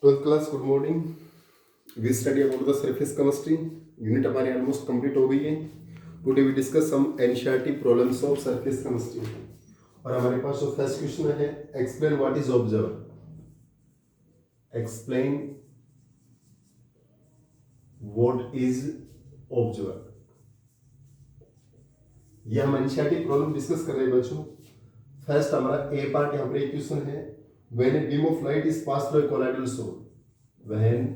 Twelfth class, good morning. We study about the surface chemistry. Unit हमारी almost complete हो गई है। Today we discuss some NCERT problems of surface chemistry. और हमारे पास जो फर्स्ट क्वेश्चन है, explain what is observe. Explain what is observe. ये हम एनसीईआरटी प्रॉब्लम डिस्कस कर रहे हैं बच्चों। फर्स्ट हमारा ए पार्ट यहाँ पर एक क्वेश्चन है, when a beam of light is pass through a colloidal sol. When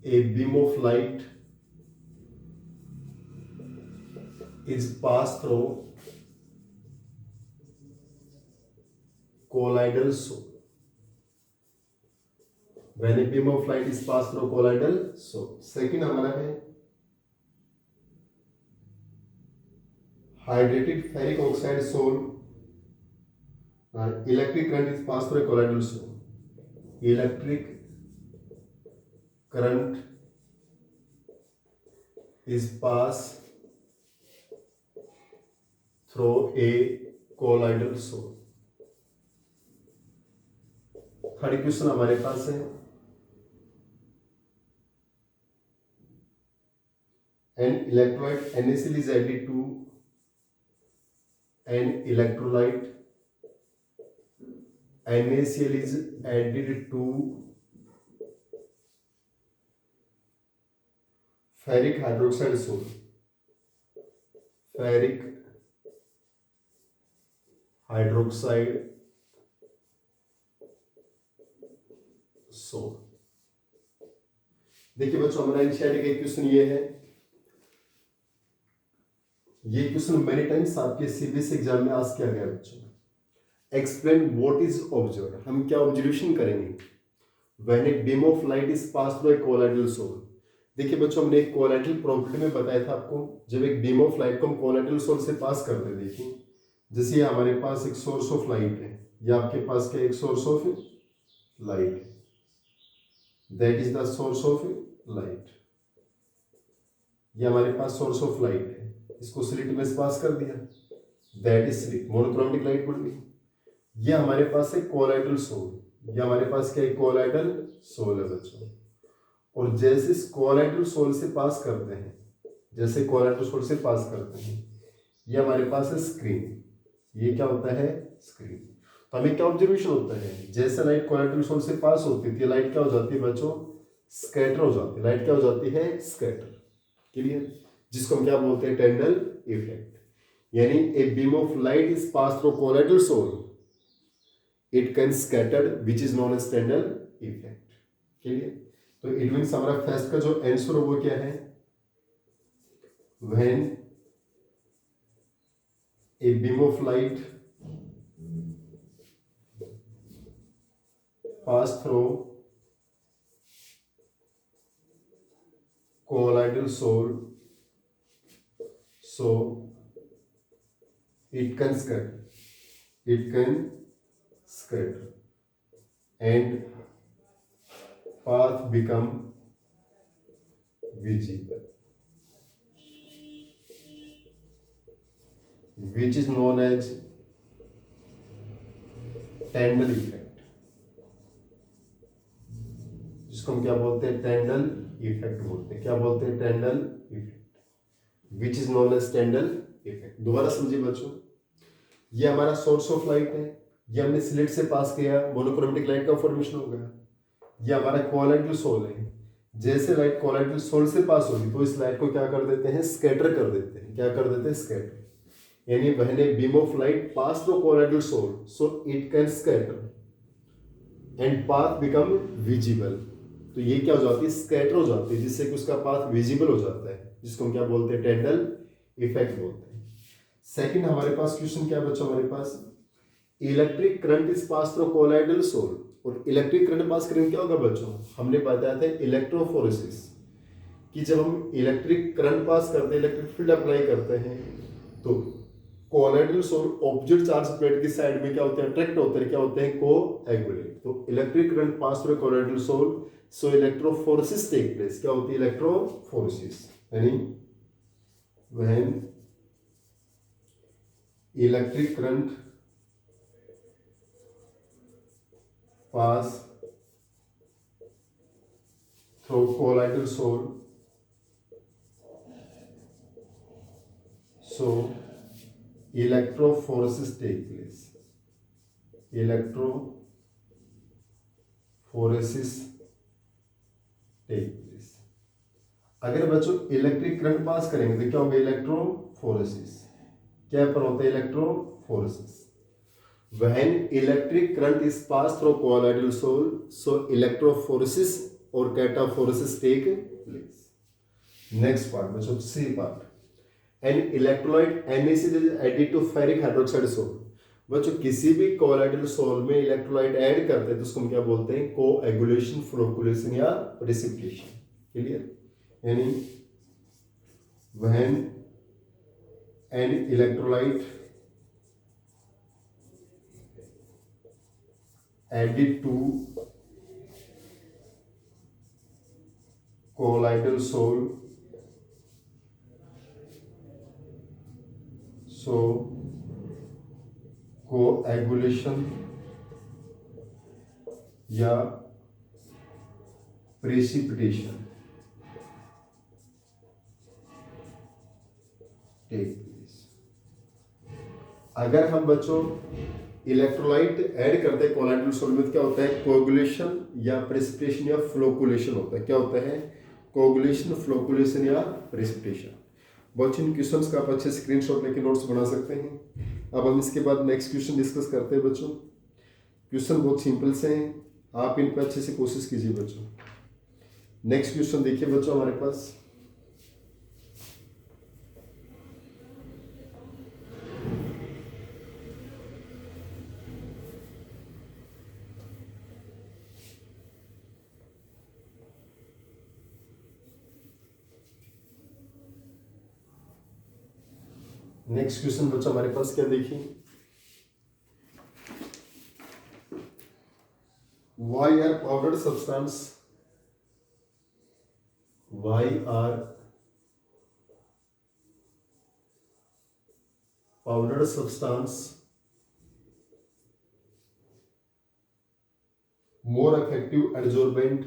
a beam of light is passed through colloidal soul. When a beam of light is passed through colloidal soul. Second हमारा है hydrated ferric oxide soul. Electric current is passed through a colloidal soul. Electric current is passed through a colloidal soul. Third question हमारे पास है, an electrolyte NaCl is added to an electrolyte. NaCl is added to ferric hydroxide soul. Ferric hydroxide sol. देखिए बच्चों, हमारा एनसीईआरटी का क्वेश्चन ये है। ये क्वेश्चन मेनी टाइम्स आपके सीबीएसई एग्जाम में आस्क किया गया बच्चों। Explain what is observe. हम क्या ऑब्जर्वेशन करेंगे when a beam of light is pass through a colloidal sol. देखिए बच्चों, हमने एक कोलाइडल प्रॉपर्टी में बताया था आपको, जब एक बीम ऑफ लाइट को हम कोलाइडल सोल से पास करते हैं। देखिए जैसे हमारे पास एक सोर्स ऑफ लाइट है, या आपके पास क्या एक सोर्स ऑफ लाइट है, that is the source of light. ये हमारे पास सोर्स ऑफ लाइट है, इसको स्लिट में से पास कर दिया, that is slit, monochromatic light बोल गई। ये हमारे पास है कोलाइडल सोल। ये हमारे पास क्या है, कोलाइडल सोल है बच्चों। और जैसे इस कोलाइडल सोल से पास करते हैं, जैसे कोलाइडल सोल से पास करते हैं, ये हमारे पास है स्क्रीन। ये क्या होता है, स्क्रीन। तो हमें क्या ऑब्जर्वेशन होता है, जैसे लाइट कोलाइडल सोल से पास होती थी, लाइट क्या हो जाती है बच्चों, स्कैटर हो जाती है। लाइट क्या हो जाती है, स्कैटर। क्लियर, जिसको हम क्या बोलते हैं, टेंडल इफेक्ट। यानी a beam of light is pass through colloidal sol, it can scatter, which is known as Tyndall effect. Clear, तो इट मीन्स हमारा फर्स्ट का जो आंसर वो क्या है, when a beam of light pass through colloidal soul, so it can scatter and path become visible, which is known as Tyndall effect, जिसको हम क्या बोलते हैं, टेंडल इफेक्ट बोलते हैं। क्या बोलते हैं, Tyndall effect, which is known as Tyndall effect. दोबारा समझिए बच्चों, ये हमारा सोर्स ऑफ लाइट है, ये हमने स्लिट से पास किया, मोनोक्रोमेटिक लाइट का फॉर्मेशन हो गया। ये हमारा कोलाइडल सोल है, जैसे लाइट कोलाइडल सोल से पास होगी तो इस लाइट को क्या कर देते हैं, स्कैटर कर देते हैं। क्या कर देते हैं, स्कैटर। यानी when a beam of light pass through colloidal sol, so it can scatter and path become visible. तो ये क्या हो जाती है, स्कैटर हो जाती है, जिससे कि उसका पाथ विजिबल हो जाता है, जिसको हम क्या बोलते हैं, टेंडल इफेक्ट बोलते हैं। सेकंड हमारे पास क्वेश्चन क्या बच्चों, हमारे पास electric current is pass through colloidal sol. और इलेक्ट्रिक करंट पास करेंगे क्या होगा बच्चों, हमने बताया था इलेक्ट्रोफोरेसिस, कि जब हम इलेक्ट्रिक करंट पास करते हैं, इलेक्ट्रिक फील्ड अप्लाई करते हैं, तो colloidal sol opposite charge plate की साइड में क्या होते हैं, अट्रैक्ट होते हैं, क्या होते हैं, कोएगुलेट। तो electric current pass through colloidal sol, so electrophoresis take place. क्या होती है, इलेक्ट्रोफोरेसिस, यानी when electric current pass through colloidal soul, so electrophoresis take place. Electrophoresis take place. अगर बच्चों इलेक्ट्रिक करंट पास करेंगे तो क्या होगा? इलेक्ट्रोफोरेसिस। क्या पर होता है? Electrophoresis. When electric current is passed through colloidal soul, so electrophoresis or cataphoresis take place. Next part, बच्चों C part. An electrolyte NaCl is added to ferric hydroxide soul. बच्चों किसी भी colloidal soul में electrolyte add करते हैं तो उसको हम क्या बोलते हैं? कोएगुलेशन, फ्लोकुलेशन या प्रेसिपिटेशन। क्लियर? यानी when an electrolyte added to colloidal soul, so coagulation या precipitation take place. अगर हम बच्चों इलेक्ट्रोलाइट ऐड करते हैं कोलाइडल सोल में, क्या होता है? कोगुलेशन या प्रेसिपिटेशन या फ्लोकुलेशन होता है। क्या होता है? कोगुलेशन, फ्लोकुलेशन या प्रेसिपिटेशन। बच्चों इन क्वेश्चंस का आप अच्छे स्क्रीनशॉट लेके नोट्स बना सकते हैं। अब हम इसके बाद नेक्स्ट क्वेश्चन डिस्कस करते हैं बच्चों। क्वेश्चन बहुत सिंपल से हैं, आप इन पर अच्छे से कोशिश कीजिए बच्चों। नेक्स्ट क्वेश्चन देखिए बच्चों हमारे पास। नेक्स्ट क्वेश्चन बच्चा हमारे पास क्या देखिए। Why are powdered substance more effective adsorbent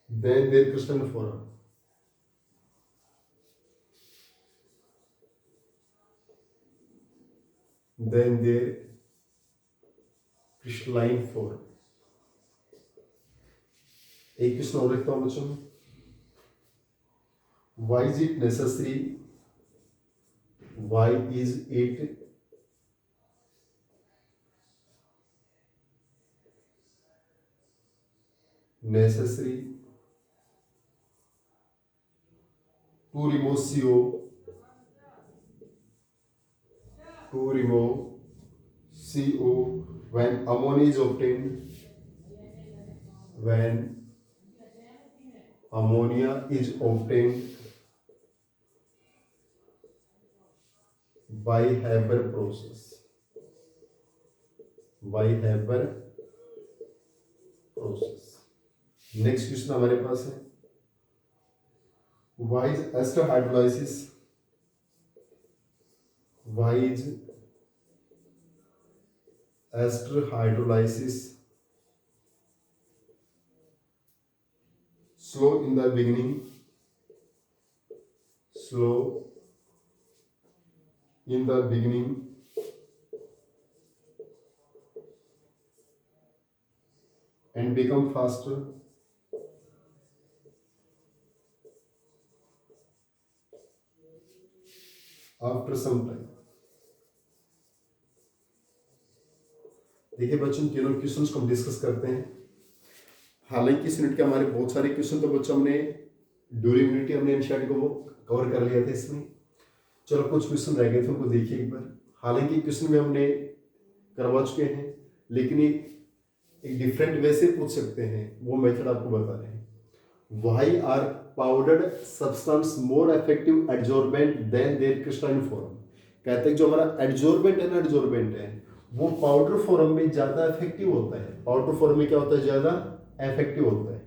than their crystalline form? एक क्वेश्चन और लिखता हूं बच्चों। Why is it necessary to remove CO when ammonia is obtained by Haber process? Next question हमारे पास है। Why is ester hydrolysis slow in the beginning and become faster after some time? देखिए बच्चों तीनों क्वेश्चंस को हम discuss करते हैं। हालांकि इस यूनिट के हमारे बहुत सारे क्वेश्चन तो बच्चों हमने ड्यूरिंग यूनिट हमने एनसीईआरटी को कवर कर लिया था इसमें। चलो कुछ क्वेश्चन रह गए थे, उनको देखिए एक बार। हालांकि क्वेश्चन में हमने करवा चुके हैं, लेकिन एक डिफरेंट वे से पूछ सकते हैं, वो मेथड आपको बता रहे हैं। Why are powdered substance more effective adsorbent than their crystalline form? कहते हैं जो हमारा एडजॉर्बेंट है वो पाउडर फॉर्म में ज्यादा इफेक्टिव होता है। पाउडर फॉर्म में क्या होता है? ज्यादा इफेक्टिव होता है।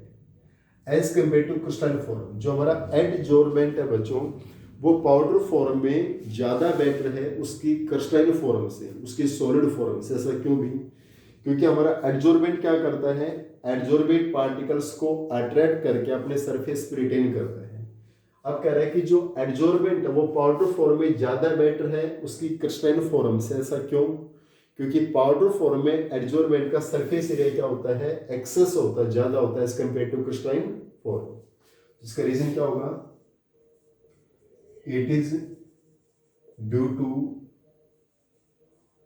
As compare to crystalline form. जो हमारा एडजॉर्बेंट है बच्चों, वो पाउडर फॉर्म में ज़्यादा बेटर है उसकी क्रिस्टलाइन फॉर्म से, उसकी सॉलिड फॉर्म से। ऐसा क्यों भी? क्योंकि हमारा एडजॉर्बेंट क्या करता है, एडजॉर्बेंट पार्टिकल्स को अट्रैक्ट करके अपने सरफेस पर रिटेन करता है। अब कह रहा है कि जो एडजॉर्बेंट है वो पाउडर फॉर्म में ज़्यादा बेटर है उसकी क्रिस्टलाइन फॉर्म से। ऐसा क्यों? क्योंकि पाउडर फॉर्म में एडजॉर्बेंट का सरफेस एरिया क्या होता है, एक्सेस होता है, ज़्यादा होता है as compare to crystalline form. इसका रीजन क्या होगा? It is due to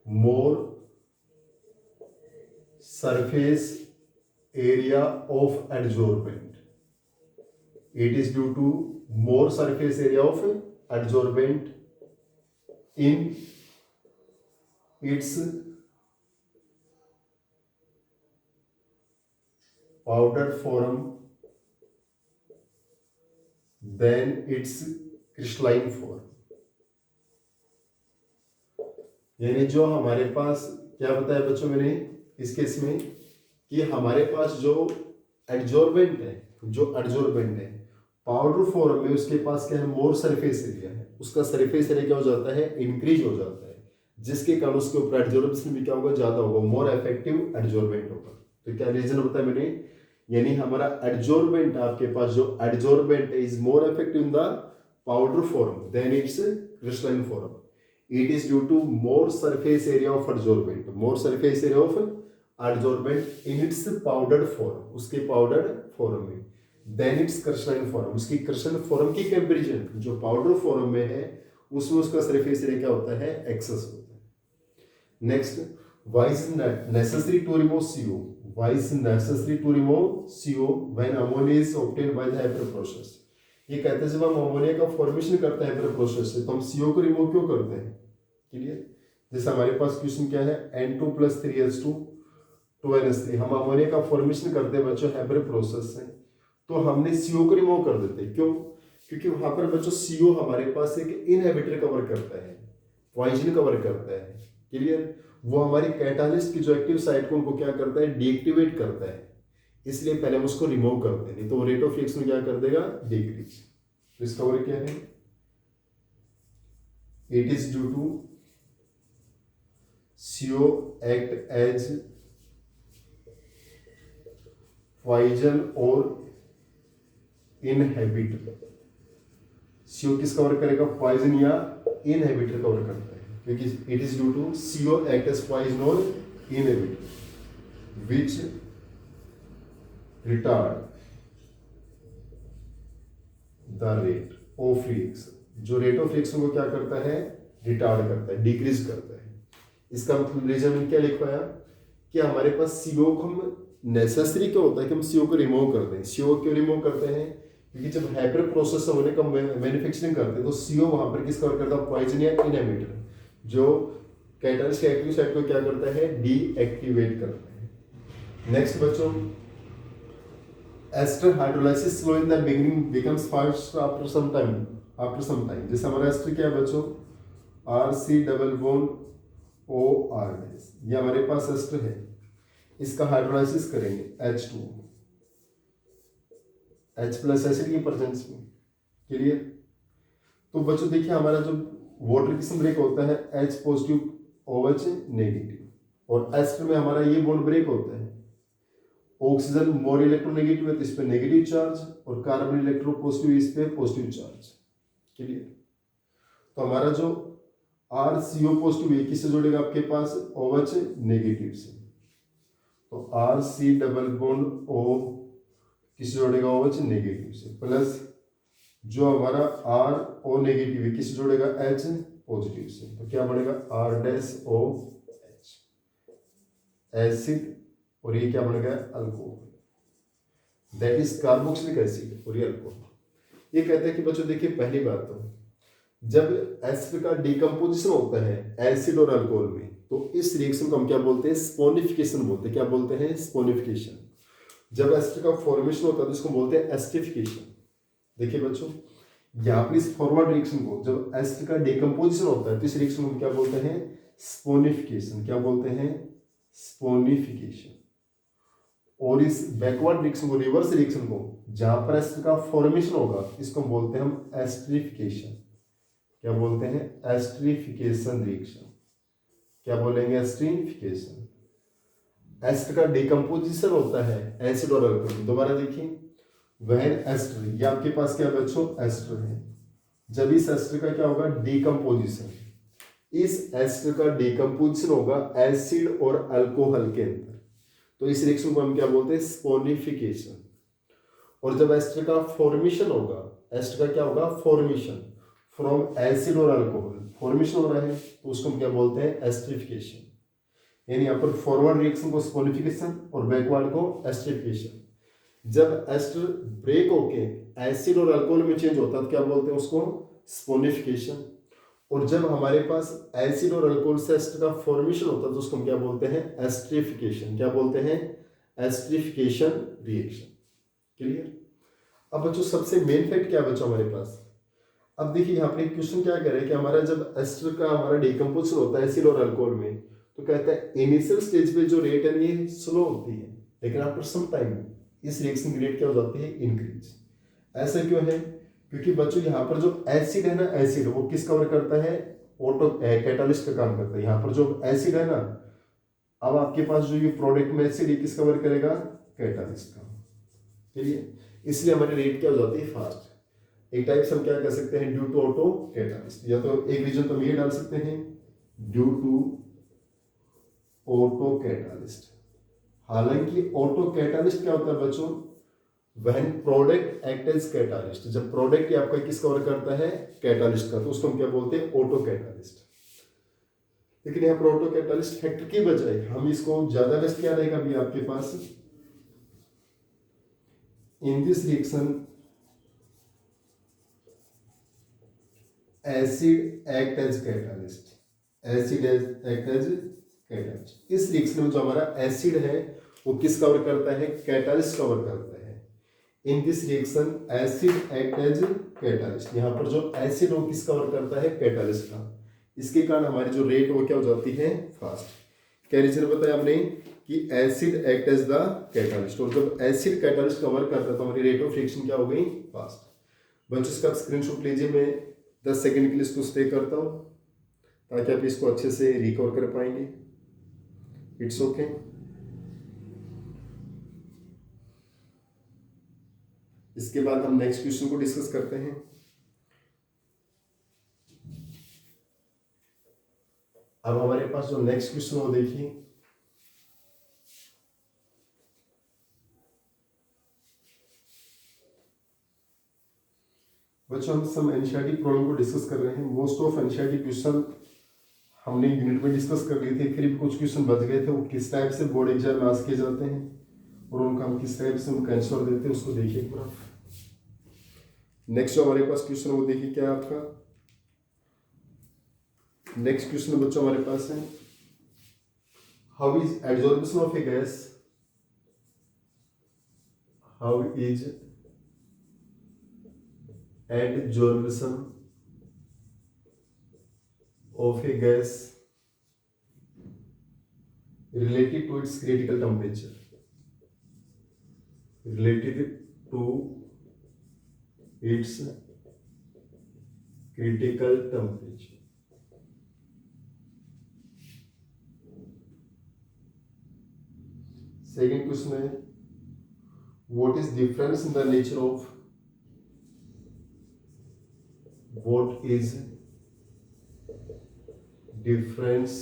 more surface area of adsorbent. It is due to more surface area of adsorbent in its powder form than its crystalline form. यानी जो हमारे पास क्या बताया बच्चों मैंने इस केस में, कि हमारे पास जो एडजॉर्बेंट है पाउडर फॉर्म में, उसके पास क्या है, मोर सरफेस एरिया है, उसका सरफेस एरिया क्या हो जाता है, इंक्रीज हो जाता है, जिसके कारण उसके ऊपर एडजॉर्बेंस भी क्या होगा, ज्यादा होगा, मोर इफेक्टिव एडजॉर्बेंट होगा। तो क्या रीजन बताया मैंने, यानी हमारा एडजॉर्बेंट, आपके पास जो adsorbent is more effective in the powder form than its crystalline form. It is due to more surface area of adsorbent, more surface area of adsorbent in its powdered form, उसके powdered form में, then its crystalline form, उसकी crystalline form की comparison जो powder form में है उसमें उसका surface area क्या होता है, excess होता है। Next, why is necessary to remove CO? Why is necessary to remove CO when ammonia is obtained by the Haber process? ये कहते हैं जब हम अमोनिया का फॉर्मेशन करते हैं हैबर प्रोसेस से, तो हम CO को रिमूव क्यों करते हैं? क्लियर? जैसे हमारे पास क्वेश्चन क्या है, N2+3H2 2NH3, हम अमोनिया का फॉर्मेशन करते हैं बच्चों हैबर प्रोसेस से, तो हमने CO को रिमूव कर देते हैं। क्यों? क्योंकि वहां पर बच्चों CO हमारे पास एक इनहिबिटर कवर करता है, पॉइजन कवर करता है। क्लियर? वो हमारी कैटालिस्ट की जो एक्टिव साइट को उनको क्या करता है, डीएक्टिवेट करता है, इसलिए पहले हम उसको रिमूव करते हैं, नहीं तो रेट ऑफ रिएक्शन क्या कर देगा, डिक्रीज। तो इसका वर्क क्या है, it is due to CO act as poison और इनहिबिटर। CO किसका वर्क करेगा, पॉइजन या इनहिबिटर का वर्क करता है, क्योंकि it is due to CO act as poison और inhibitor which retard the rate of reaction, जो रेट ऑफ रिएक्शन को क्या करता है, रिटार्ड करता है, डिक्रीज करता है। इसका मतलब रीजन क्या लिख पाया कि हमारे पास CO को हम नेसेसरी क्या होता है कि हम CO को रिमूव करते हैं। CO क्यों रिमूव करते हैं, क्योंकि जब हैपर प्रोसेस होने का मैन्युफैक्चरिंग करते हैं तो CO वहां पर किसका वर्क करता है, पॉइजन या इनहिबिटर, जो कैटालिस्ट के एक्टिव साइट को क्या करता है, डीएक्टिवेट करता है। नेक्स्ट बच्चों, ester hydrolysis slow in the beginning becomes fast after some time. जैसे हमारा एस्टर क्या है बच्चों, RC डबल बॉन्ड OR, ये हमारे पास एस्टर है, इसका हाइड्रोलाइसिस करेंगे H2 H+ एसिड की प्रेजेंस में। क्लियर? तो बच्चों देखिए हमारा जो वाटर किस्म ब्रेक होता है H पॉजिटिव OH नेगेटिव, और एस्टर में हमारा ये बॉन्ड ब्रेक होता है, ऑक्सीजन मोर इलेक्ट्रोनेगेटिव है तो इस पे नेगेटिव चार्ज, और कार्बन इलेक्ट्रो पॉजिटिव इस पे पॉजिटिव चार्ज। क्लियर? तो हमारा जो RCO पॉजिटिव है किससे जुड़ेगा, आपके पास OH नेगेटिव से, तो RC डबल बॉन्ड O किससे जुड़ेगा, OH नेगेटिव से, प्लस जो हमारा RO नेगेटिव है किससे जुड़ेगा, H पॉजिटिव से, तो क्या बनेगा R-OH एसिड, और ये क्या बन गया, alcohol, that is carboxylic acid, और ये अल्कोहल। ये कहते हैं कि बच्चों देखिए पहली बात तो जब एसिड का डिकम्पोजिशन होता है एसिड और अल्कोहल में, तो इस रिएक्शन को हम क्या बोलते हैं, स्पोनिफिकेशन बोलते हैं। क्या बोलते हैं, स्पोनिफिकेशन। जब एसिड का फॉर्मेशन होता है तो इसको बोलते हैं एसिडिफिकेशन। देखिए बच्चों यहाँ पर इस फॉरवर्ड रिएक्शन को जब एसिड का डिकम्पोजिशन होता है तो इस रिएक्शन को हम क्या बोलते हैं, स्पोनिफिकेशन। क्या बोलते हैं, स्पोनिफिकेशन। और इस बैकवर्ड रिएक्शन को, रिवर्स रिएक्शन को, जहां पर एस्टर का फॉर्मेशन होगा, इसको हम बोलते हैं हम एस्टरिफिकेशन। क्या बोलते हैं? Esterification reaction. क्या बोलेंगे? एस्टरिफिकेशन। एस्टर का डिकम्पोजिशन होता है एसिड और अल्कोहल। दोबारा देखिए, वह एस्टर, ये आपके पास क्या बच्चों? एस्टर है। जब इस एस्टर का क्या होगा? डिकम्पोजिशन। इस एस्टर का डिकम्पोजिशन होगा एसिड और अल्कोहल के अंदर, तो इस रिएक्शन को हम क्या बोलते हैं? स्पोनिफिकेशन। और जब एस्टर का फॉर्मेशन होगा, एस्टर का क्या होगा? फॉर्मेशन फ्रॉम एसिड और अल्कोहल, फॉर्मेशन हो रहा है, तो उसको हम क्या बोलते हैं? एस्टरिफिकेशन। यानी यहाँ पर फॉरवर्ड रिएक्शन को स्पोनिफिकेशन और बैकवर्ड को एस्टरिफिकेशन। जब एस्टर ब्रेक होके एसिड और अल्कोहल में चेंज होता है तो क्या बोलते हैं उसको? स्पोनिफिकेशन। और जब हमारे पास एसिड और अल्कोहल से एस्टर का फॉर्मेशन होता है तो उसको हम क्या बोलते हैं? एस्टरिफिकेशन। क्या बोलते हैं? Esterification reaction. क्लियर? अब बच्चों सबसे मेन फैक्ट क्या बचा हमारे पास? अब देखिए यहाँ पे क्वेश्चन क्या कह रहा है कि हमारा जब एस्टर का हमारा डिकम्पोजिशन होता है एसिड और अल्कोहल में, तो कहता है इनिशियल स्टेज पे जो रेट है ये स्लो होती है, लेकिन आफ्टर सम टाइम इस रिएक्शन की रेट क्या हो जाती है? इंक्रीज। ऐसा क्यों है? क्योंकि बच्चों यहाँ पर जो एसिड है ना, एसिड वो किस कवर करता है? ऑटो कैटालिस्ट का काम करता है। यहाँ पर जो एसिड है ना, अब आपके पास जो ये प्रोडक्ट में एसिड, ये किस कवर करेगा? कैटालिस्ट का। चलिए, इसलिए हमारी रेट क्या हो जाती है? फास्ट। एक टाइप से हम क्या कह सकते हैं? ड्यू टू ऑटो कैटालिस्ट, या तो एक रीजन तो हम ये डाल सकते हैं, ड्यू टू ऑटो कैटालिस्ट। हालांकि ऑटो कैटालिस्ट क्या होता है बच्चों? When product act as catalyst, जब प्रोडक्ट आपका किस कवर करता है? कैटालिस्ट का, तो उसको हम क्या बोलते हैं? Auto catalyst. लेकिन यहाँ पर ऑटो कैटालिस्ट फैक्टर की बजाय हम इसको ज्यादा बेस्ट क्या रहेगा अभी आपके पास? In this reaction acid act as catalyst. Acid act as catalyst. इस रिएक्शन में जो हमारा एसिड है वो किस कवर करता है? कैटालिस्ट कवर करता है। In this reaction acid act as catalyst. यहाँ पर जो एसिड वो किस कवर करता है? कैटालिस्ट का। इसके कारण हमारी जो रेट वो क्या हो जाती है? फास्ट। क्या रीजन बताया हमने कि acid act as the catalyst, और जब एसिड कैटालिस्ट कवर करता है तो हमारी रेट ऑफ रिएक्शन क्या हो गई? फास्ट। बच्चों इसका स्क्रीनशॉट लीजिए, मैं 10 सेकंड के लिए इसको स्टे करता हूँ ताकि आप इसको अच्छे से रिकवर कर पाएंगे। It's okay. इसके बाद हम नेक्स्ट क्वेश्चन को डिस्कस करते हैं। अब हमारे पास जो नेक्स्ट क्वेश्चन वो देखिए, बच्चों हम सब एनसीईआरटी प्रॉब्लम को डिस्कस कर रहे हैं। मोस्ट ऑफ एनसीईआरटी क्वेश्चन हमने यूनिट में डिस्कस कर लिए थे, फिर भी कुछ क्वेश्चन बच गए थे, वो किस टाइप से बोर्ड एग्जाम में आस्क किए जाते हैं और उनका हम किस टाइप से उनका आंसर देते हैं, उसको देखिए पूरा। नेक्स्ट जो हमारे पास क्वेश्चन वो देखिए क्या है आपका। नेक्स्ट क्वेश्चन बच्चों हमारे पास है, how is adsorption of a gas, how is adsorption of a gas related to its critical temperature, related to its critical temperature. Second question है, what is difference in the nature of, what is difference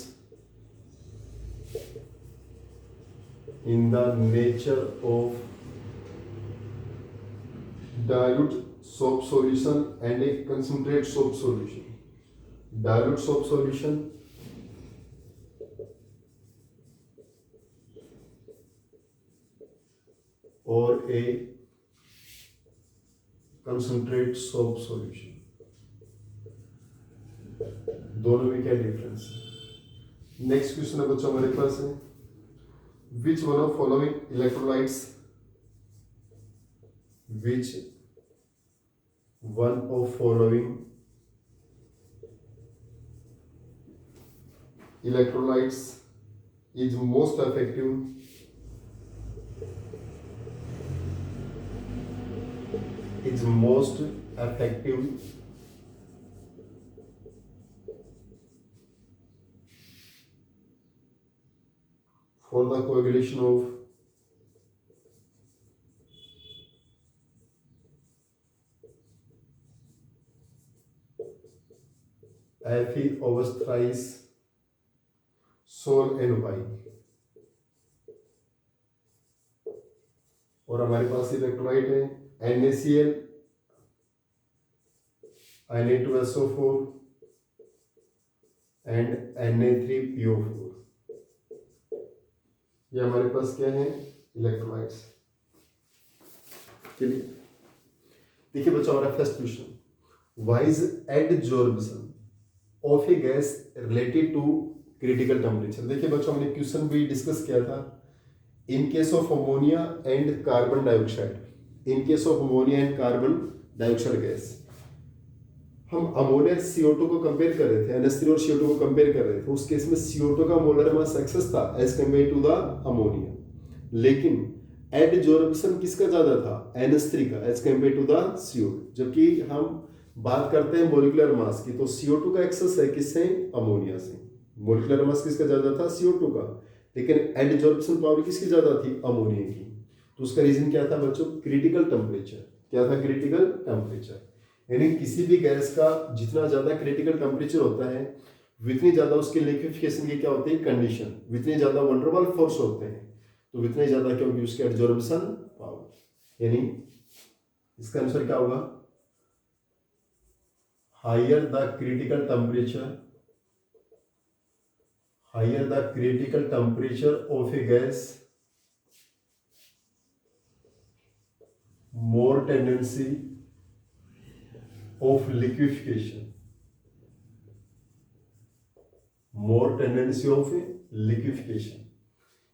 in the nature of dilute soap solution and a concentrate soap solution? Dilute soap solution or a concentrate soap solution, दोनों में क्या difference है? Next question है बच्चों हमारे पास है, which one of following electrolytes, which one of following electrolytes is most effective is most effective for the coagulation of Fe over thrice Sol and Y। और हमारे पास इलेक्ट्रोलाइट है NaCl, Na2SO4 एंड Na3PO4। ये हमारे पास क्या है, electrolytes. चलिए देखिए बच्चों, हमारा first question, why is adsorption of a gas related to critical temperature. देखिए बच्चों, हमने क्वेश्चन भी डिस्कस किया था। In case of ammonia and carbon dioxide, in case of ammonia and carbon dioxide gas, हम अमोनिया CO2 को compare कर रहे थे, NH3 और CO2 को कंपेयर कर रहे थे। उस केस में CO2 का मोलर मास एक्सेस था as compare to the ammonia, लेकिन एडजॉर्प्शन किसका ज्यादा था, NH3 का as compare to the CO2। जबकि हम बात करते हैं मोलिकुलर मास की, तो CO2 का एक्सेस है किससे, अमोनिया से। मोलिकुलर मास किसका ज्यादा था, CO2 का, लेकिन एडजॉर्प्शन पावर किसकी ज्यादा थी, अमोनिया की। तो उसका रीजन क्या था बच्चों, क्रिटिकल टेम्परेचर। क्या था, क्रिटिकल टेम्परेचर। यानी किसी भी गैस का जितना ज्यादा क्रिटिकल टेम्परेचर होता है, उतनी ज्यादा उसके लिक्विफिकेशन की क्या होती है, कंडीशन, उतनी ज्यादा वंडरवाल फोर्स होते हैं, तो उतने ज्यादा क्या होगी उसकी एडजॉर्प्शन पावर। यानी इसका आंसर क्या होगा, higher the critical temperature, higher the critical temperature of a gas, more tendency of liquefaction, more tendency of liquefaction।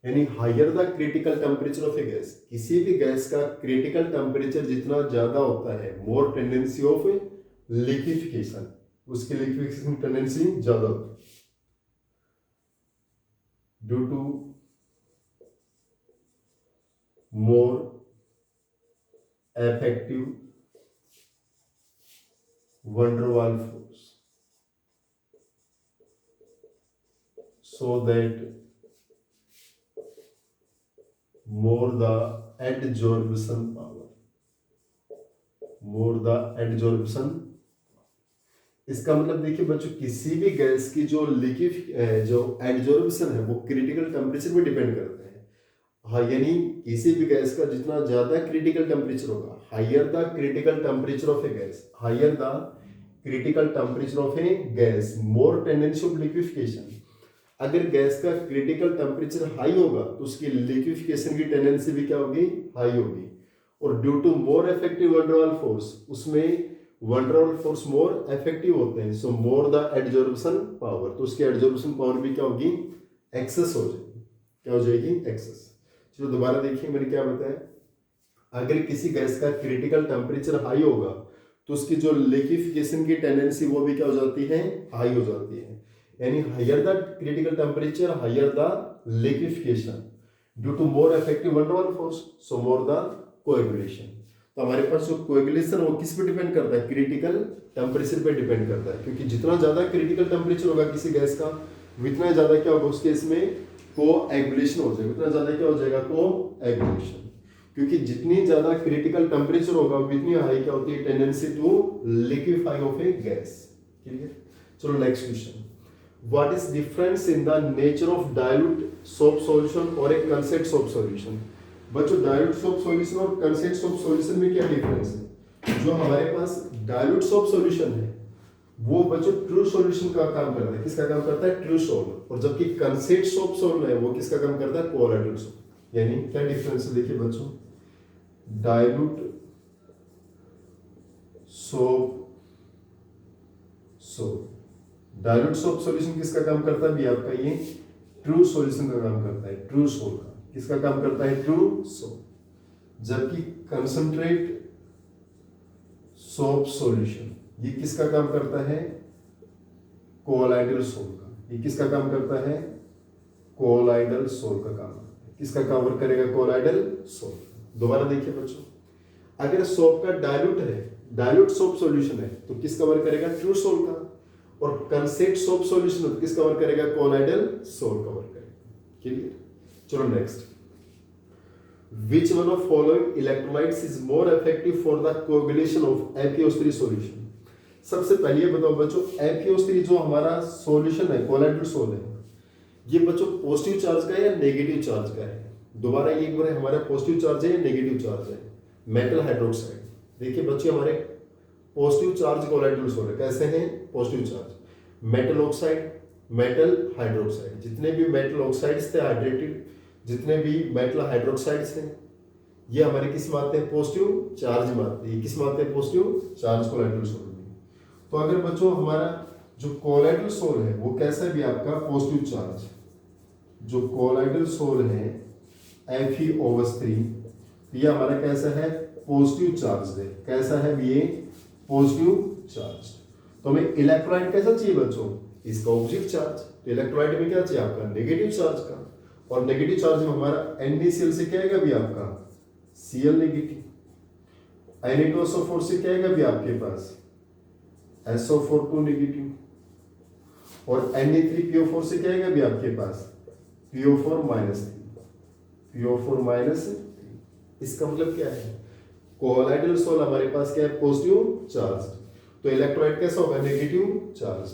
यानी higher the critical temperature of a gas, किसी भी गैस का क्रिटिकल टेम्परेचर जितना ज्यादा होता है, मोर टेंडेंसी ऑफ लिक्विफिकेशन, उसकी liquefaction tendency ज्यादा होती है। due to more effective van der Waals force, so that more the adsorption power, more the adsorption। इसका मतलब देखिए बच्चों, किसी भी गैस की जो जो एडजॉर्प्शन है वो क्रिटिकल टेम्परेचर पे डिपेंड करता है। हाँ, यानी किसी भी गैस का जितना ज्यादा क्रिटिकल टेम्परेचर होगा, higher the critical temperature of a gas, higher the critical temperature of a gas, more tendency of liquefaction. अगर गैस का क्रिटिकल टेम्परेचर हाई होगा तो उसकी लिक्विफिकेशन की टेंडेंसी भी क्या होगी, हाई होगी। और due to more effective van der Waals force, उसमें van der Waals force more effective होते हैं, so more the adsorption power, तो उसकी एडजॉर्प्शन पावर भी क्या होगी, एक्सेस हो जाएगी। क्या हो जाएगी, एक्सेस। चलो दोबारा देखिए मैंने क्या बताया, अगर किसी गैस का क्रिटिकल टेम्परेचर हाई होगा तो उसकी जो लिक्विफिकेशन की टेंडेंसी वो भी क्या हो जाती है, हाई हो जाती है। यानी higher the critical temperature, higher the liquefaction, due to more effective van der Waals force, so more the coagulation. तो हमारे पास जो कोएगुलेशन वो किस पे डिपेंड करता है, क्रिटिकल टेम्परेचर पे डिपेंड करता है। क्योंकि जितना ज्यादा क्रिटिकल टेम्परेचर होगा किसी गैस का, उतना ज्यादा क्या होगा उसके इसमें कोएगुलेशन हो जाएगा, उतना ज्यादा क्या हो जाएगा, कोएगुलेशन। क्योंकि जितनी ज्यादा क्रिटिकल टेम्परेचर होगा उतनी हाई क्या होती है, tendency to liquefy of a gas. ठीक है, चलो next question, what is difference in the nature of dilute soap solution और ए कंसेंट सोप सॉल्यूशन। बच्चों डाइल्यूट सोप सॉल्यूशन और कंसेंट सोप सॉल्यूशन में क्या डिफरेंस है। जो हमारे पास डाइल्यूट सोप सॉल्यूशन है वो बच्चों ट्रू सॉल्यूशन का काम करता है, किसका काम करता है, ट्रू सोल्व। और जबकि कंसेंट सोप सॉल्व है वो किसका काम करता है, कोलाइडल सोप। यानी क्या डिफरेंस है, देखिए बच्चों, dilute soap dilute soap solution किसका काम करता है, भी आपका ये ट्रू सॉल्यूशन का काम करता है, ट्रू सोल्व का किसका काम करता है, ट्रू सोल्व। जबकि कंसंट्रेट सोप सॉल्यूशन ये किसका काम करता है, कोलाइडल सोल्व का। ये किसका काम करता है, कोलाइडल सोल्व का काम करता है। किसका कवर करेगा, कोलाइडल सोल्व। दोबारा देखिए बच्चों, अगर सोप का डायल्यूट है, डायल्यूट सोप सॉल्यूशन है, तो किस कवर करेगा? ट्रू सोल का। और कंसेंट सोप सॉल्यूशन है तो किस कवर करेगा? कोलाइडल सोल कवर करेगा। क्लियर? चलो next, which one of following electrolytes is more effective for the coagulation of FeO3 solution? सबसे पहले ये बताओ बच्चों, FeO3 जो हमारा सॉल्यूशन है, कोलाइडल सोल है, ये बच्चों पॉजिटिव चार्ज का है या नेगेटिव चार्ज का है? दोबारा एक बार, हमारा पॉजिटिव चार्ज है या नेगेटिव चार्ज है? Metal hydroxide. देखिए बच्चे, हमारे पॉजिटिव चार्ज कोलाइडल सोल है, कैसे हैं? Positive charge. Metal oxide, metal hydroxide, जितने भी मेटल ऑक्साइड्स थे हाइड्रेटेड, जितने भी मेटल हाइड्रोक्साइड्स हैं, ये हमारे किस में आते हैं? पॉजिटिव चार्ज में आते हैं। ये किस में आते हैं? पॉजिटिव चार्ज कोलाइडल सोल में। तो अगर बच्चों हमारा जो कोलाइडल सोल है वो कैसा भी आपका पॉजिटिव चार्ज, जो कोलाइडल सोल है FeO3, ये हमारा कैसा है? पॉजिटिव चार्ज है। कैसा है ये? Positive charge. तो हमें इलेक्ट्रोलाइट कैसा चाहिए बच्चों? इसका ऑपोजिट चार्ज। तो इलेक्ट्रोलाइट में क्या चाहिए आपका? नेगेटिव चार्ज का। और नेगेटिव चार्ज में हमारा NaCl से क्या आएगा भी आपका? Cl negative. Na2SO4 से क्या आएगा भी आपके पास? SO4 negative. और Na3PO4 से क्या आएगा भी आपके पास? PO4-3। इसका मतलब क्या है? कोलाइडल सोल हमारे पास क्या है? Positive charge. तो इलेक्ट्रोलाइट कैसा होगा? Negative charge.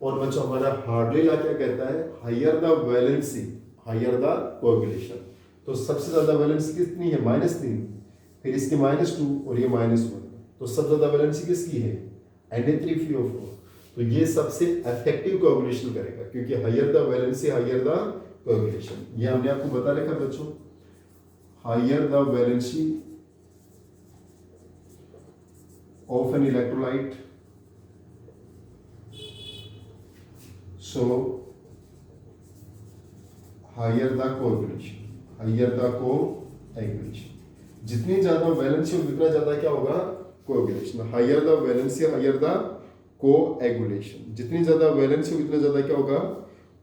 और बच्चों हमारा हार्डली लॉ क्या कहता है? Higher the valency higher the coagulation. तो सबसे ज्यादा वैलेंसी कितनी है? -3, फिर इसकी -2 और ये -1, तो सबसे ज्यादा वैलेंसी किसकी है? Na3PO4। तो ये सबसे इफेक्टिव कोएगुलेशन करेगा, क्योंकि higher the valency higher the coagulation. ये हमने आपको बता रखा बच्चों, higher the valency of an electrolyte, so higher the coagulation, higher the coagulation. जितनी ज्यादा वैलेंसी होगी उतना ज्यादा क्या होगा? Coagulation. Higher the valency higher the coagulation. जितनी ज्यादा वैलेंसी होगी उतना ज्यादा क्या होगा?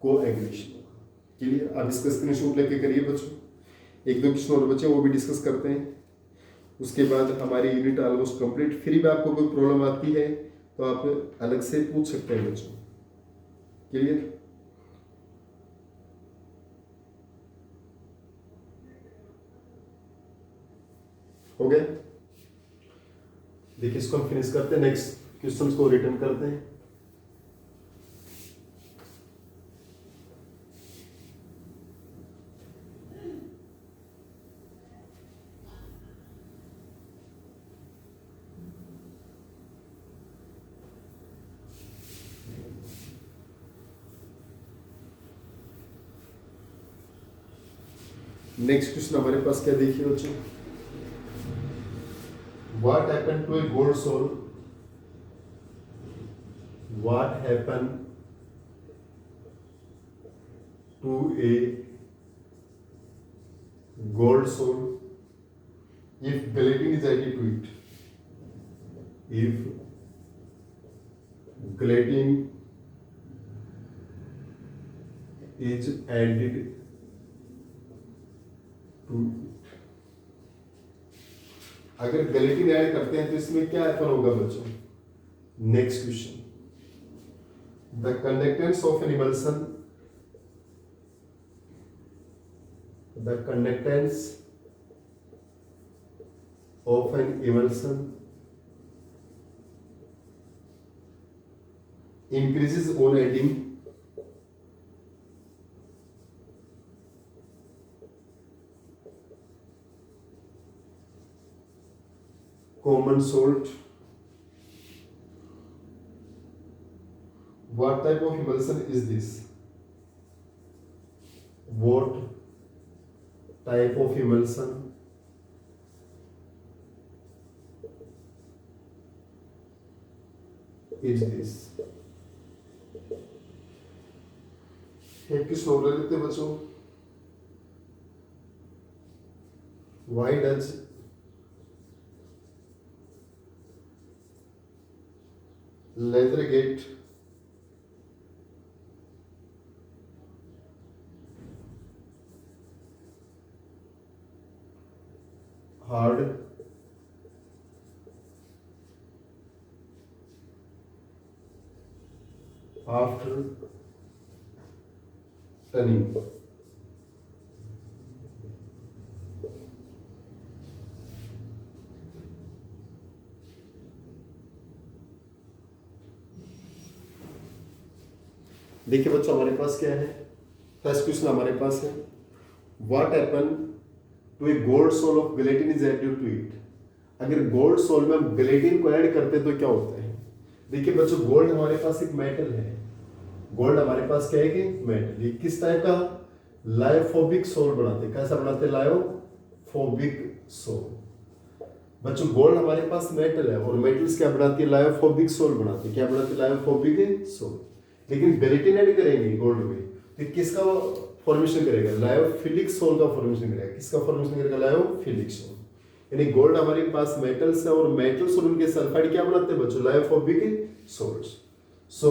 कोएगुलेशन होगा। क्लियर? अब इसका स्क्रीनशॉट लेके करिए बच्चों। एक दो क्वेश्चन और बच्चे, वो भी डिस्कस करते हैं। उसके बाद हमारी यूनिट ऑलमोस्ट कंप्लीट। फिर भी आपको कोई प्रॉब्लम आती है तो आप अलग से पूछ सकते हैं बच्चों। क्लियर? हो गया? देखिए इसको हम फिनिश करते हैं, नेक्स्ट क्वेश्चंस को रिटर्न करते हैं। नेक्स्ट क्वेश्चन हमारे पास क्या देखिए बच्चों, what happen to a gold sol, what happen to a gold soul if gelatin is added to it, if gelatin is added to it। अगर gelatin ऐड करते हैं तो इसमें क्या हैपन होगा बच्चों? Next question, the conductance of an emulsion, the conductance of an emulsion increases on adding common salt। What type of emulsion is this? What type of emulsion is this? एक किस और ले लेते बच्चों, why does leather get hard after tanning. देखिए बच्चों हमारे पास क्या है, फर्स्ट क्वेश्चन हमारे पास है, what happen to a gold sol of gelatin is added to it. अगर गोल्ड सोल में हम गेलेटिन को ऐड करते हैं तो क्या होता है। देखिए बच्चों गोल्ड हमारे पास एक मेटल है, गोल्ड हमारे पास क्या है कि मेटल। ये किस टाइप का, लायोफोबिक सोल बनाते हैं। कैसा बनाते हैं, लायोफोबिक सोल। बच्चों गोल्ड हमारे पास मेटल है और मेटल्स क्या बनाती है, लायोफोबिक सोल बनाती है। क्या बनाती है, लायोफोबिक सोल। लेकिन गेलेटिन ऐड करेंगे गोल्ड में तो किसका फॉर्मेशन करेगा, लायोफिलिक सोल का फॉर्मेशन करेगा। किसका फॉर्मेशन करेगा, लायोफिलिक सोल। यानी गोल्ड हमारे पास मेटल्स है और मेटल्स और उनके सल्फाइड क्या बनाते हैं बच्चों, lyophobic sols. So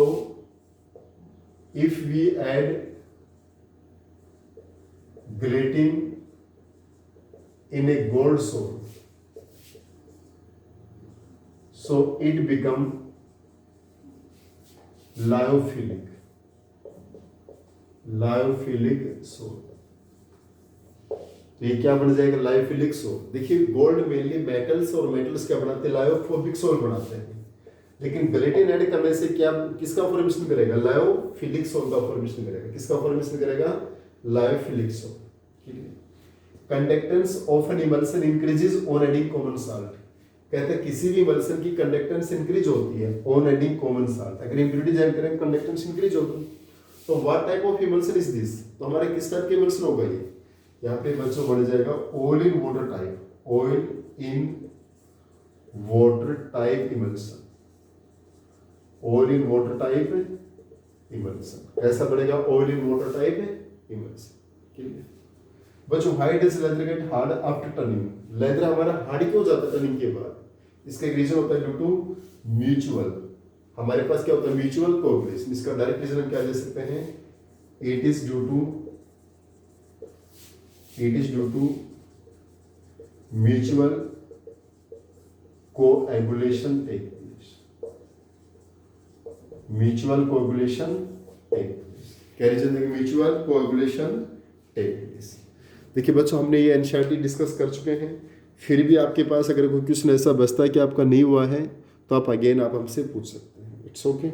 if we add gelatin in a gold soul, so it become lyophilic soul। तो ये क्या बन जाएगा, लायोफिलिक सोल। देखिए गोल्ड मेनली मेटल्स और मेटल्स क्या बनाते हैं, लायोफोबिक सोल बनाते हैं। लेकिन गेलेटिन ऐड करने से क्या, किसका फॉर्मेशन करेगा, लायोफिलिक सोल का फॉर्मेशन करेगा। किसका फॉर्मेशन करेगा, लायोफिलिक सोल। ठीक है। Conductance of an emulsion increases on adding common salt. कहते हैं किसी भी इमल्सन की कंडक्टेंस इंक्रीज होती है ऑन एडिंग कॉमन साल्ट। अगर इम्प्योरिटीज ऐड करें कंडक्टेंस इंक्रीज होगी। तो what type of emulsion is this, तो हमारे किस टाइप के इमल्सन होगा ये, यहाँ पे बच्चों बढ़ जाएगा oil in water type, oil in water type emulsion, oil in water type emulsion. कैसा बढ़ेगा, oil in water type emulsion. ठीक है बच्चों, why does leather get hard after turning. Leather हमारा हार्ड क्यों जाता है टर्निंग के बाद, इसका एक रीजन होता है ड्यू टू म्यूचुअल। हमारे पास क्या होता है, म्यूचुअल कोऑपरेशन। इसका डायरेक्ट रीजन हम क्या दे सकते हैं, it is due to mutual coagulation take place. Mutual coagulation take place, क्या रीजन है, म्यूचुअल कोएगुलेशन टेक प्लेस। देखिए बच्चों हमने ये एनसीईआरटी डिस्कस कर चुके हैं। फिर भी आपके पास अगर कोई क्वेश्चन ऐसा बचता है कि आपका नहीं हुआ है तो आप अगेन आप हमसे पूछ सकते हैं। It's okay.